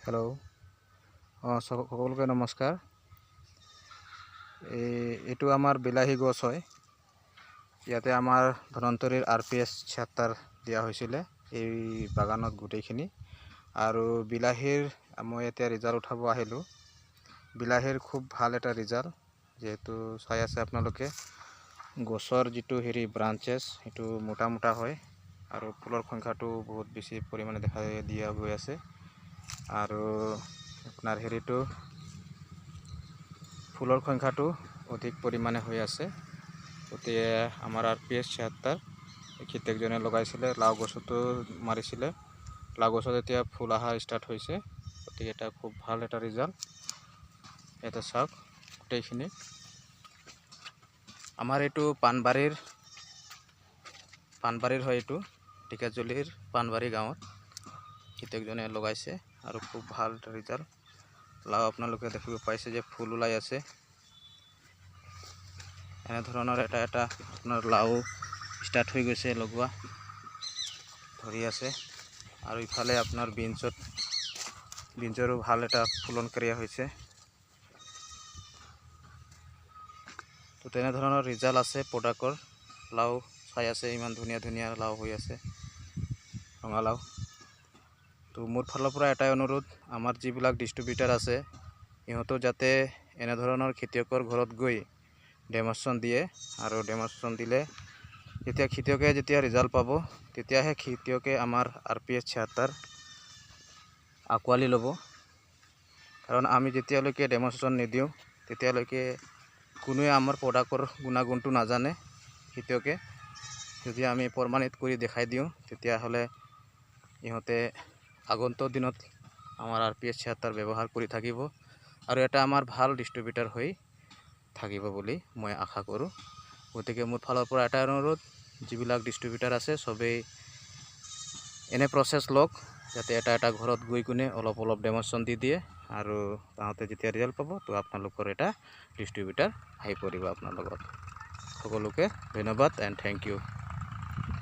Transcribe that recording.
Hello' সকলোকে নমস্কাৰ। এইটো আমাৰ বিলাহী গছ হয়। ইয়াতে আমাৰ ধনন্তৰীৰ RPS 76 দিয়া হৈছিলে এই বাগানত গোটেইখিনি। আৰু বিলাহীৰ মই এতিয়া ৰিজাল্ট উঠাব আহিলোঁ। বিলাহীৰ খুব ভাল এটা ৰিজাল্ট, যেহেতু চাই আছে আপোনালোকে গছৰ যিটো ব্ৰাঞ্চেছ সেইটো মোটা মোটা হয় আৰু ফুলৰ সংখ্যাটো বহুত বেছি পৰিমাণে দেখা দিয়া গৈ আছে। আৰু আপোনাৰ ফুলৰ সংখ্যাটো অধিক পৰিমাণে হৈ আছে। গতিকে আমাৰ RPS 76 খেতিয়কজনে লগাইছিলে, লাও গছতো মাৰিছিলে। লাও গছত এতিয়া ফুল অহা ষ্টাৰ্ট হৈছে। গতিকে এটা খুব ভাল এটা ৰিজাল্ট। এটা চাওক গোটেইখিনি। আমাৰ এইটো পাণবাৰীৰ হয়। এইটো ঢেকীয়াজুলিৰ পাণবাৰী গাঁৱত খেতিয়কজনে লগাইছে আৰু খুব ভাল ৰিজাল্ট। লাও আপোনালোকে দেখিব পাইছে যে ফুল ওলাই আছে। এনে ধৰণৰ এটা আপোনাৰ লাও ষ্টাৰ্ট হৈ গৈছে, লগোৱা ধৰি আছে। আৰু ইফালে আপোনাৰ বিনছৰো ভাল এটা ফুলনক্ৰিয়া হৈছে। তো তেনেধৰণৰ ৰিজাল্ট আছে প্ৰডাক্টৰ। লাও চাই আছে, ইমান ধুনীয়া ধুনীয়া লাও হৈ আছে, ৰঙালাও। তো মোৰ ফালৰ পৰা এটাই অনুৰোধ, আমাৰ যিবিলাক ডিষ্ট্ৰিবিউটাৰ আছে ইহঁতো যাতে এনেধৰণৰ খেতিয়কৰ ঘৰত গৈ ডেমনষ্ট্ৰেশ্যন দিয়ে। আৰু ডেমনষ্ট্ৰেশ্যন দিলে খেতিয়কে যেতিয়া ৰিজাল্ট পাব, তেতিয়াহে খেতিয়কে আমাৰ RPS 76 আঁকোৱালি ল'ব। কাৰণ আমি যেতিয়ালৈকে ডেমনষ্ট্ৰেশ্যন নিদিওঁ তেতিয়ালৈকে কোনোৱে আমাৰ প্ৰডাক্টৰ গুণাগুণটো নাজানে। খেতিয়কে যদি আমি প্ৰমাণিত কৰি দেখাই দিওঁ, তেতিয়াহ'লে ইহঁতে আগন্তুক দিনত আমাৰ RPS 76 ব্যৱহাৰ কৰি থাকিব আৰু এটা আমাৰ ভাল ডিষ্ট্ৰিবিউটাৰ হৈ থাকিব বুলি মই আশা কৰোঁ। গতিকে মোৰ ফালৰ পৰা এটা অনুৰোধ, যিবিলাক ডিষ্ট্ৰিবিউটাৰ আছে চবেই এনে প্ৰচেছ লওক, যাতে এটা ঘৰত গৈ কিনে অলপ ডেমনষ্ট্ৰেশ্যন দি দিয়ে। আৰু তাহাঁতে যেতিয়া ৰিজাল্ট পাব, তো আপোনালোকৰ এটা ডিষ্ট্ৰিবিউটাৰ আহি পৰিব আপোনাৰ লগত। সকলোকে ধন্যবাদ এণ্ড থেংক ইউ।